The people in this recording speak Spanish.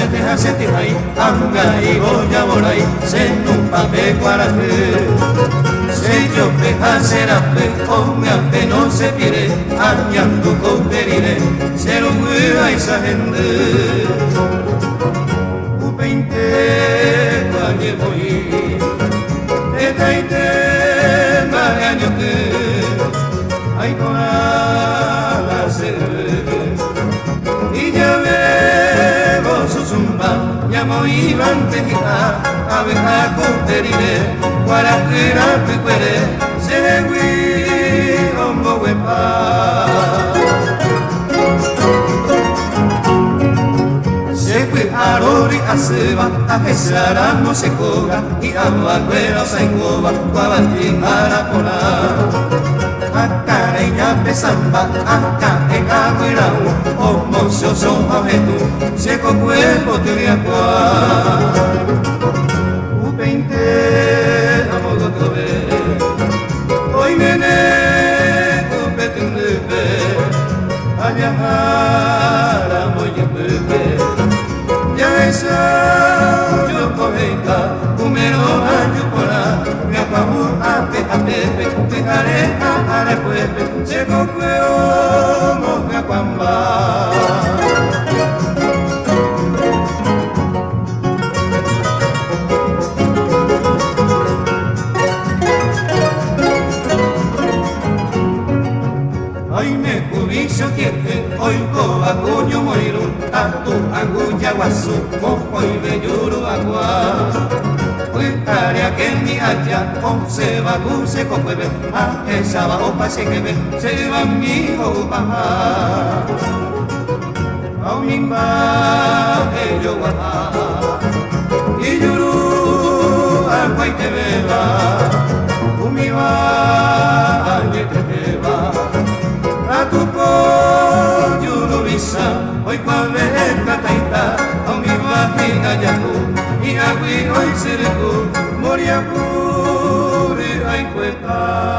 te hace tihai, anga y goya borai, se nupa pe cuarate. Se yo pe haserape, ongape no se pire, añando cooperire, se lo mueva esa gente. Upeinte, guaye voy, te taite, magaño que, ay con la y ya veo su zumba, llamo Iván Tejita, abeja cooperire, guarajera te cuere, se gui, hombo huepa. Arori aseba, ajesara no se coga, y agua cuera se encoba, guabanti marapona. Acá ella pesamba, acá en agüerau, o mozo son abetu, se cuerpo te de agua. Upeinte, amo gobe, hoy nene, upetunde, ayahara moyembe. Ya esa yo comenta, umero ayupora, me apamu ate apepe, te haré a arepuepe, se coqueo mo me acuamba. Ay me cubicho quiete, hoy coba coño moiro, atu anguya guasu, mojo y belluro agua. Hoy tarea que mi haya, se va se cocuebe, a esa va opa se que ve, se va mi opa. Aunimba ello guapa, y yuru agua y te beba, umiba y te beba. A tu pollo lo visa, hoy cual venga taita, a mi vagina yaku, y agui hoy se recu, moria puri ay cueta.